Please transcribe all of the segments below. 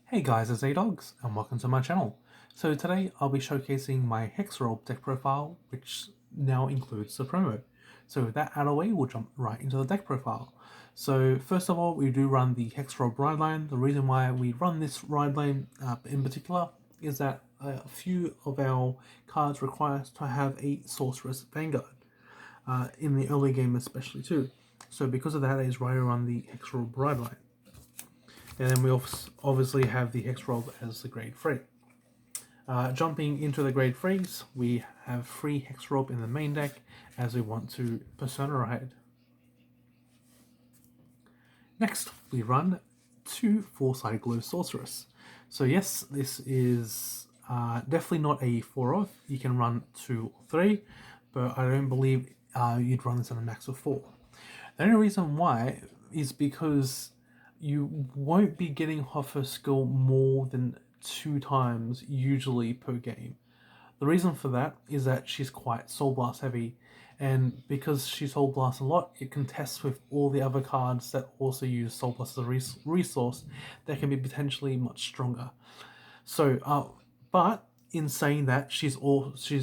Hey guys, it's Adawgz and welcome to my channel. So today I'll be showcasing my Hexaorb deck profile, which now includes the promo. So with that out of the way, we'll jump right into the deck profile. So first of all, we do run the Hexaorb ride line. The reason why we run this ride line in particular is that a few of our cards require us to have a Sorceress Vanguard, in the early game especially too. So because of that, is right around the Hexaorb ride line. And then we obviously have the Hexaorb as the grade 3. Jumping into the grade 3s, we have 3 Hexaorb in the main deck as we want to Persona Ride. Next, we run 2 4-sided Glow Sorceress. So yes, this is definitely not a 4-off. You can run 2 or 3, but I don't believe you'd run this on a max of 4. The only reason why is because you won't be getting off her skill more than 2 times usually per game. The reason for that is that she's quite Soul Blast heavy, and because she Soul Blasts a lot, it contests with all the other cards that also use Soul Blast as a resource that can be potentially much stronger. So, but in saying that, she's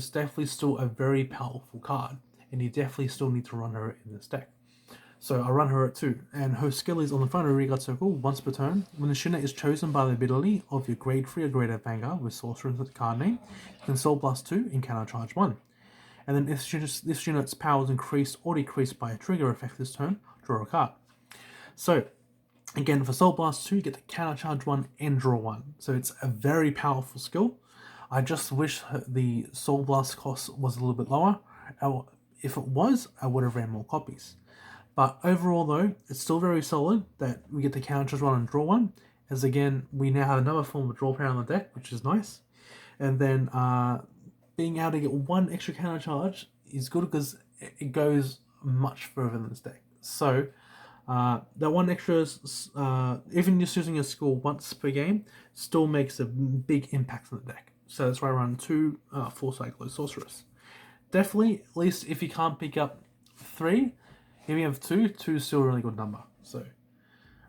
definitely still a very powerful card, and you definitely still need to run her in this deck. So I run her at 2, and her skill is on the front of the Vanguard circle once per turn. When the unit is chosen by the ability of your grade 3 or greater Vanguard with Sorceress at the card name, you can Soul Blast 2 and counter charge 1. And then if this unit's power is increased or decreased by a trigger effect this turn, draw a card. So again, for Soul Blast 2, you get to counter charge 1 and draw 1. So it's a very powerful skill. I just wish the Soul Blast cost was a little bit lower. If it was, I would have ran more copies. But overall though, it's still very solid that we get to counter charge 1 and draw 1. As again, we now have another form of draw power on the deck, which is nice. And then being able to get 1 extra counter charge is good because it goes much further in this deck. So that 1 extra, even just using a skill once per game, still makes a big impact on the deck. So that's why I run 2 4-sided Glow Sorceress. Definitely, at least if you can't pick up 3, if you have 2, 2 is still a really good number. So,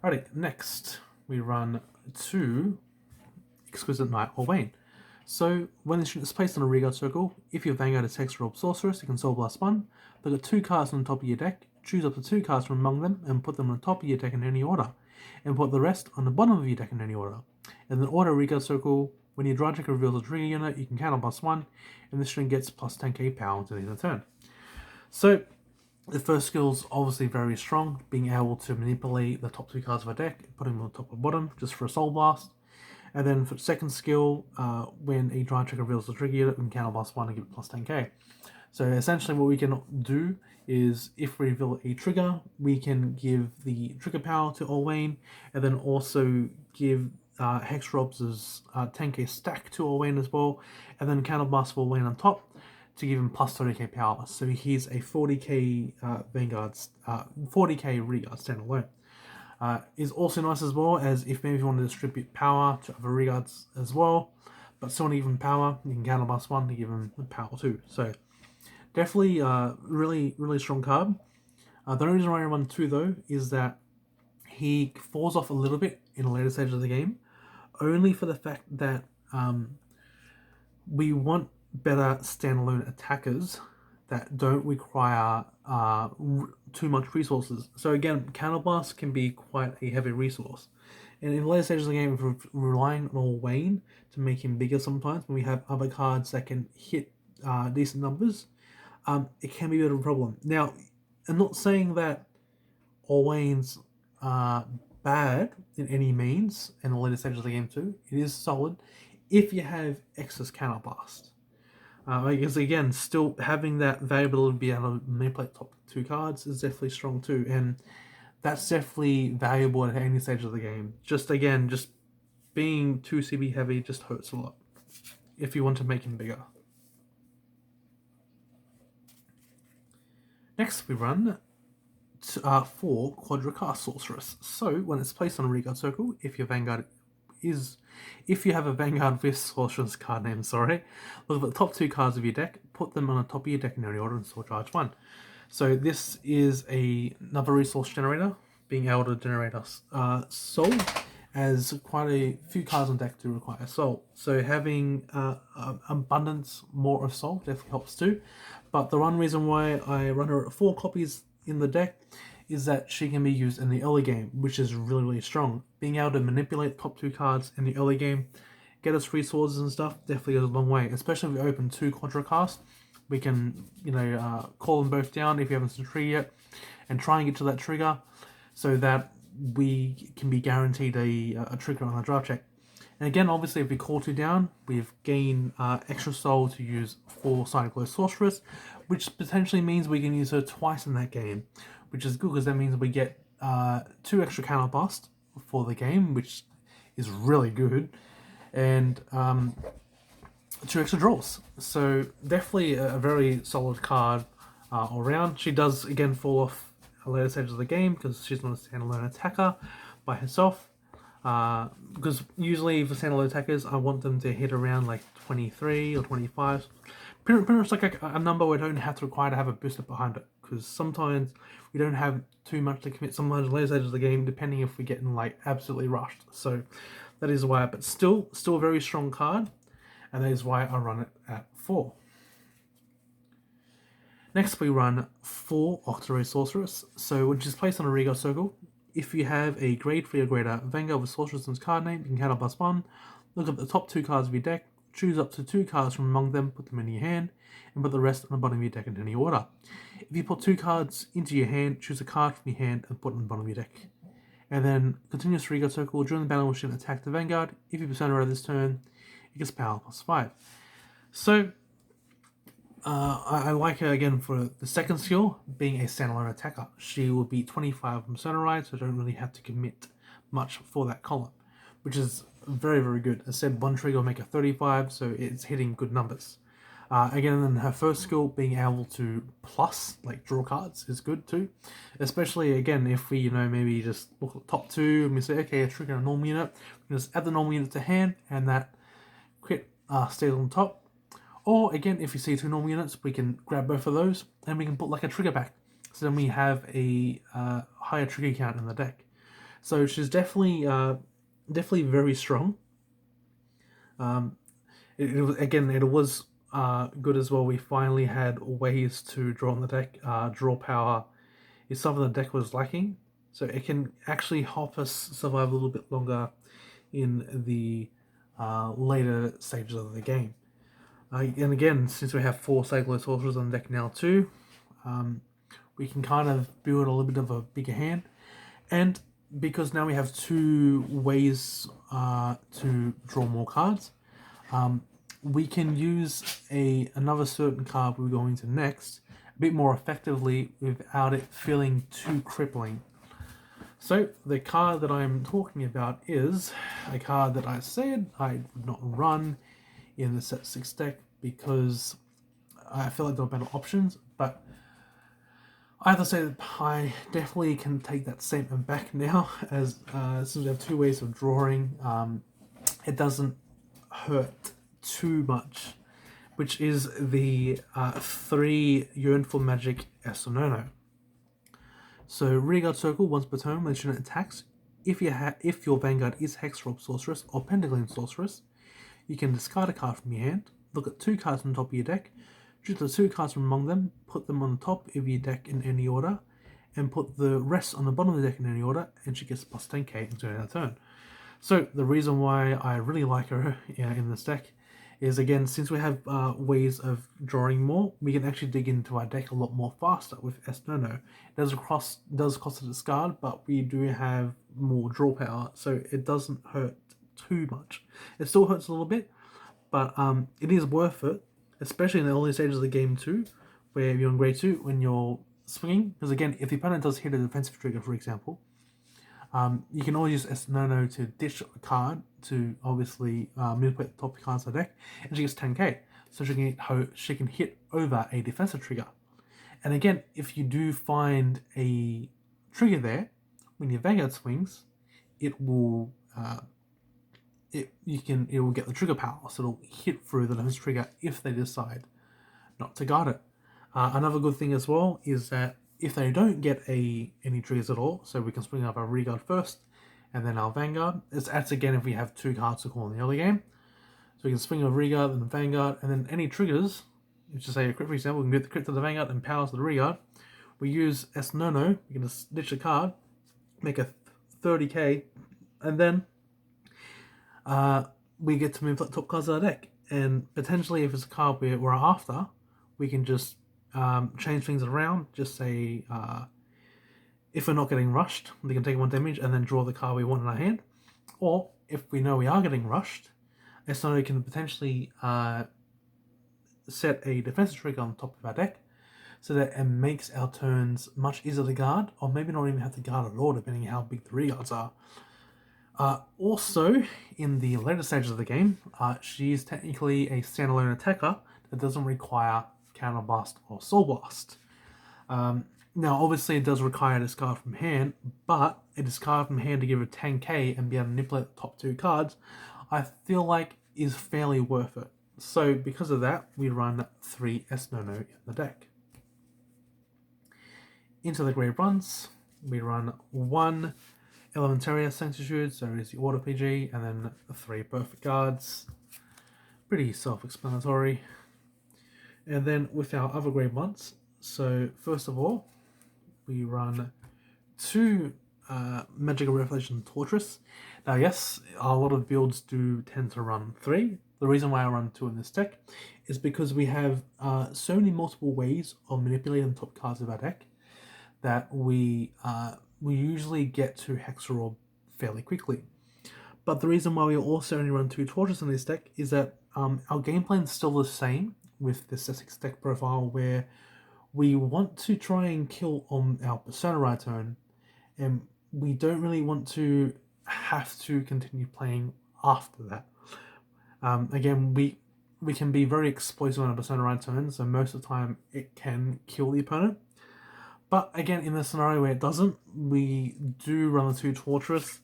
alrighty, next we run 2 Exquisite Knight or Wayne. So, when this unit is placed on a Vanguard circle, if your Vanguard is Hexaorb Sorceress, you can Soul Blast 1, look at 2 cards on the top of your deck, choose up to 2 cards from among them, and put them on the top of your deck in any order, and put the rest on the bottom of your deck in any order. In the order Vanguard circle, when your draw deck reveals a trigger unit, you can counter plus 1, and this unit gets plus 10k power until the end of the turn. So, the first skill is obviously very strong, being able to manipulate the top 2 cards of a deck, putting them on the top or bottom, just for a Soul Blast. And then for the second skill, when a draw trigger reveals the trigger unit, we can counter blast 1 and give it plus 10k. So essentially what we can do is, if we reveal a trigger, we can give the trigger power to Orwayne, and then also give Hexaorb's 10k stack to Orwayne as well, and then counter blast Orwayne on top to give him plus 30k power. So he's a 40k Vanguard, 40k Vanguard standalone. Is also nice as well, as if maybe you want to distribute power to other Vanguards as well, but still not even power, you can counter blast 1 to give him the power too. So definitely really strong card. The only reason why I run 2 though is that he falls off a little bit in the later stages of the game, only for the fact that we want better standalone attackers that don't require too much resources. So again, Counterblast can be quite a heavy resource. And in the later stages of the game, if we're relying on Wayne to make him bigger sometimes, when we have other cards that can hit decent numbers, it can be a bit of a problem. Now, I'm not saying that Wayne's bad in any means in the later stages of the game too. It is solid if you have excess Counterblast. Because again, still having that valuable to be able to manipulate top 2 cards is definitely strong too, and that's definitely valuable at any stage of the game. Just again, just being 2 CB heavy just hurts a lot if you want to make him bigger. Next, we run 4 Quadrica Sorceress. So when it's placed on a Vanguard circle, if your Vanguard if you have a Vanguard with Sorceress card name, look at the top 2 cards of your deck, put them on the top of your deck in any order, and Soul Charge 1. So this is another resource generator, being able to generate us soul, as quite a few cards on deck do require Assault. So having abundance more Assault definitely helps too. But the one reason why I run her at 4 copies in the deck is that she can be used in the early game, which is really, really strong. Being able to manipulate top 2 cards in the early game, get us resources and stuff, definitely goes a long way. Especially if we open 2 Quadrica, we can, call them both down if you haven't seen a trigger yet, and try and get to that trigger so that we can be guaranteed a trigger on a draft check. And again, obviously, if we call 2 down, we've gained extra soul to use for Authorized Sorceress, which potentially means we can use her twice in that game, which is good because that means we get 2 extra counterblast for the game, which is really good, and 2 extra draws. So definitely a very solid card all around. She does again fall off a later stage of the game because she's not a standalone attacker by herself. Because usually for standalone attackers, I want them to hit around like 23 or 25. Pretty much like a number we don't have to require to have a booster behind it. Because sometimes we don't have too much to commit. Sometimes later stages of the game, depending if we get in like absolutely rushed. So that is why. But still a very strong card, and that is why I run it at 4. Next, we run 4 Authorized Sorceress. So when she's placed on a Vanguard circle, if you have a grade 3 or greater Vanguard with Sorceress's card name, you can counter +1. Look at the top 2 cards of your deck, choose up to 2 cards from among them, put them in your hand, and put the rest on the bottom of your deck in any order. If you put 2 cards into your hand, choose a card from your hand and put it on the bottom of your deck. And then continuous Vanguard circle, during the battle machine, attack the Vanguard. If you persona her this turn, it gets power +5. So I like her again for the second skill, being a standalone attacker. She will be 25 from Sonoride, so I don't really have to commit much for that column, which is very, very good. As I said, one trigger will make her 35, so it's hitting good numbers. Again, then her first skill, being able to plus, like draw cards, is good too. Especially, again, if we, maybe just look at the top 2 and we say, okay, trigger a normal unit, we can just add the normal unit to hand, and that crit stays on top. Or again, if you see 2 normal units, we can grab both of those and we can put like a trigger back. So then we have a higher trigger count in the deck. So she's definitely very strong. It was good as well. We finally had ways to draw on the deck. Draw power is something the deck was lacking. So it can actually help us survive a little bit longer in the later stages of the game. And again, since we have 4 Cyclo Sorcerers on the deck now too, we can kind of build a little bit of a bigger hand. And because now we have 2 ways to draw more cards, we can use another certain card we're going to next a bit more effectively without it feeling too crippling. So the card that I'm talking about is a card that I said I would not run in the set 6 deck because I feel like there are better options, but I have to say that I definitely can take that statement back now, as since we have 2 ways of drawing, it doesn't hurt too much, which is the 3 Yearn for Magic Estonono. So Vanguard circle once per turn when the unit attacks. If your Vanguard is Hexaorb Sorceress or Pentagon Sorceress, you can discard a card from your hand, look at 2 cards on the top of your deck, choose the 2 cards from among them, put them on the top of your deck in any order, and put the rest on the bottom of the deck in any order, and she gets plus 10k during her turn. So the reason why I really like her in this deck is, again, since we have ways of drawing more, we can actually dig into our deck a lot more faster with Estonono. It does cost a discard, but we do have more draw power, so it doesn't hurt too much. It still hurts a little bit, but it is worth it, especially in the early stages of the game too, where you're on grade 2 when you're swinging. Because again, if the opponent does hit a defensive trigger, for example, you can always use Estonono to ditch a card to obviously manipulate the top cards of the deck, and she gets 10k, so she can hit over a defensive trigger. And again, if you do find a trigger there when your Vanguard swings, it will it will get the trigger power, so it'll hit through the defense trigger if they decide not to guard it. Another good thing as well is that if they don't get any triggers at all, so we can swing up our Vanguard first, and then our Vanguard. That's again if we have 2 cards to call in the early game. So we can swing a Reguard and the Vanguard, and then any triggers, let's just say a crit for example, we can get the crit to the Vanguard and power to the Reguard. We use S-No-No, we can just ditch a card, make a 30k, and then we get to move the top cards of the deck. And potentially if it's a card we're after, we can just change things around, just say if we're not getting rushed, we can take 1 damage and then draw the card we want in our hand. Or if we know we are getting rushed, S-No-No can potentially set a defensive trigger on top of our deck, so that it makes our turns much easier to guard, or maybe not even have to guard at all, depending on how big the Reguards are. Also, in the later stages of the game, she is technically a standalone attacker that doesn't require Counterblast or Soul Blast. Now, obviously, it does require a discard from hand, but a discard from hand to give her 10k and be able to manipulate the top 2 cards, I feel like is fairly worth it. So, because of that, we run 3 S-No-No in the deck. Into the grade runs, we run 1 Elementaria Sanctitude, so it's the Auto PG, and then 3 Perfect Guards. Pretty self-explanatory. And then with our other grade ones, so first of all, we run 2 Magical Revelation Torturous. Now yes, a lot of builds do tend to run 3. The reason why I run 2 in this deck is because we have so many multiple ways of manipulating the top cards of our deck that we usually get to Hexaorb fairly quickly. But the reason why we also only run 2 Torches in this deck is that our game plan is still the same with this Essex deck profile, where we want to try and kill on our Persona Ride turn, and we don't really want to have to continue playing after that. Again, we can be very explosive on a Persona Ride turn, so most of the time it can kill the opponent. But again, in the scenario where it doesn't, we do run the 2 Torturous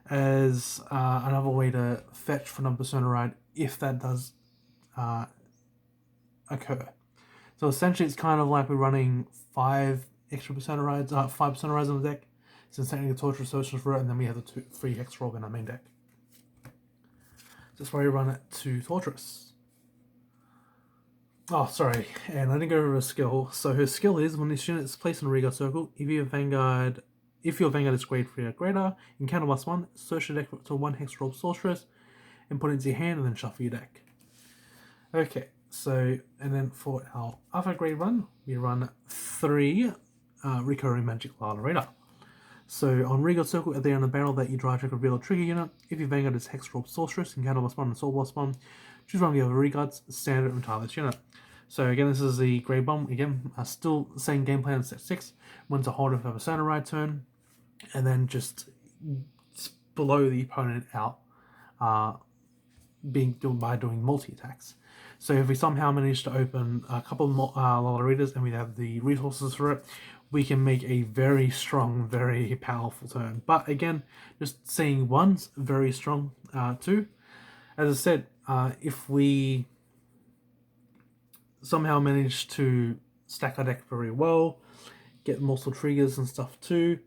as another way to fetch for another Persona Ride if that does occur. So essentially it's kind of like we're running 5 extra Persona Rides, 5 Persona Rides on the deck, since technically the Torturous Sorceress for it, and then we have the 3 Hexaorb in our main deck. So that's why we run it 2 Torturous. Oh, sorry, and I didn't go over her skill. So her skill is, when this unit is placed in a Reguard circle, if your Vanguard is grade 3 or greater, you can counterblast 1, search your deck to 1 Hexaorb Sorceress, and put it into your hand, and then shuffle your deck. Okay, so, and then for our other grade run, we run 3 recurring magic Lala. So on Reguard circle, at the end of the battle that you draw, check reveal a trigger unit. If your Vanguard is Hexaorb Sorceress, you can counterblast 1 and Soul Blast 1. Choose one of the other Reguards, standard, and retire this unit. So again, this is the grade 1. Again, still same game plan as set 6. When's a hold of a Persona Ride turn, and then just blow the opponent out by doing multi-attacks. So if we somehow manage to open a couple of Lolaritas and we have the resources for it, we can make a very strong, very powerful turn. But again, just seeing 1's very strong too. As I said, if we somehow manage to stack our deck very well, get multiple triggers and stuff too,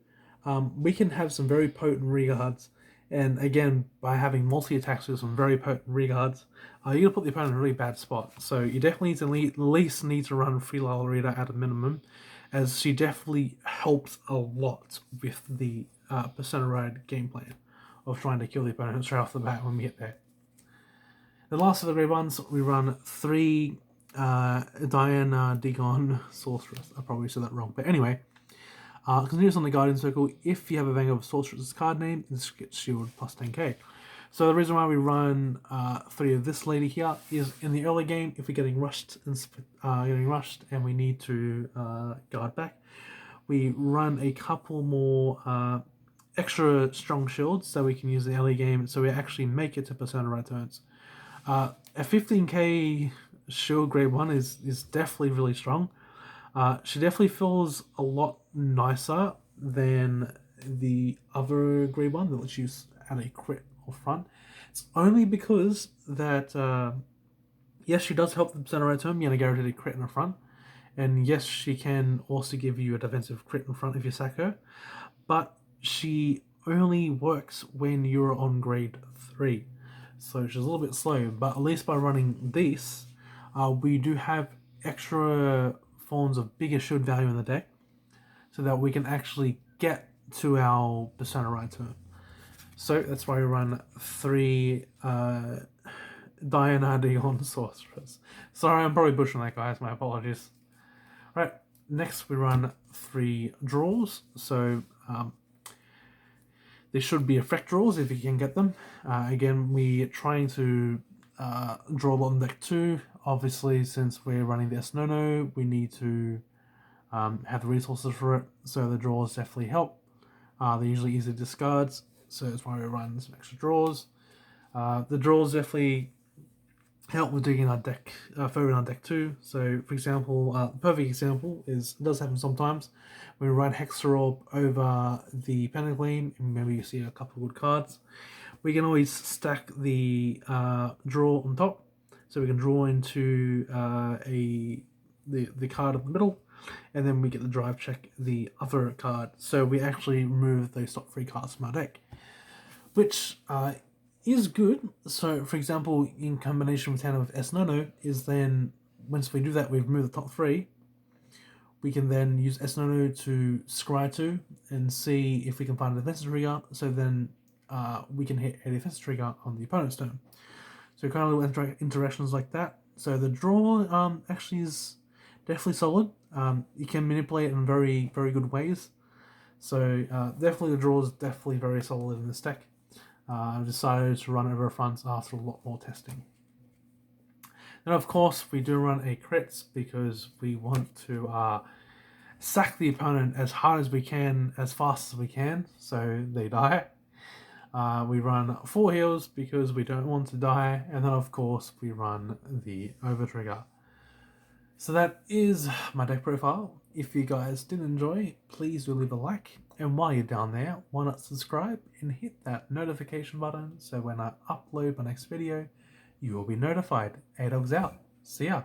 we can have some very potent Reguards. And again, by having multi-attacks with some very potent Reguards, you're going to put the opponent in a really bad spot. So you definitely at least need to run 3 Lalarita at a minimum, as she definitely helps a lot with the Persona Ride game plan of trying to kill the opponent straight off the bat when we get there. The last of the grade ones, we run 3 Diana Dagon Sorceress. I probably said that wrong, but anyway. Continues on the Guardian Circle. If you have a Vanguard Sorceress card name, this gets shield plus 10k. So the reason why we run 3 of this lady here is in the early game, if we're getting rushed and we need to guard back, we run a couple more extra strong shields so we can use the early game, so we actually make it to Persona Ride turns. A 15k shield grade 1 is definitely really strong. She definitely feels a lot nicer than the other grade 1 that lets you add a crit or front. It's only because that, yes, she does help the Persona Ride turn, being a guaranteed crit in the front. And yes, she can also give you a defensive crit in front if you sack her. But she only works when you're on grade 3. So which is a little bit slow, but at least by running this, we do have extra forms of bigger shield value in the deck, so that we can actually get to our Persona right turn. So that's why we run 3 Diana Sorceress. Sorry, I'm probably bushing that, guys. My apologies. Right, next we run 3 draws. So there should be effect draws if you can get them. Again, we're trying to draw a lot on deck 2. Obviously, since we're running the Esnono, we need to have the resources for it. So the draws definitely help. They're usually easy discards, so that's why we run some extra draws. The draws definitely help with digging our deck further in our deck too. So, for example, the perfect example is, it does happen sometimes, when we run Hexaorb over the Pentagleam, and maybe you see a couple of good cards, we can always stack the draw on top, so we can draw into the card in the middle, and then we get the drive check the other card. So we actually remove those top 3 cards from our deck, which is good. So, for example, in combination with Hand of Esnono, is then once we do that, we remove the top 3. We can then use Esnono to scry to and see if we can find a defensive trigger. So then we can hit a defensive trigger on the opponent's turn. So kind of little interactions like that. So the draw actually is definitely solid. You can manipulate it in very, very good ways. So definitely the draw is definitely very solid in this deck. I've decided to run over fronts after a lot more testing. And of course, we do run a crits because we want to sack the opponent as hard as we can, as fast as we can, so they die. We run 4 heals because we don't want to die, and then of course we run the overtrigger. So that is my deck profile. If you guys did enjoy, please do leave a like, and while you're down there, why not subscribe and hit that notification button so when I upload my next video, you will be notified. Adawgz out. See ya.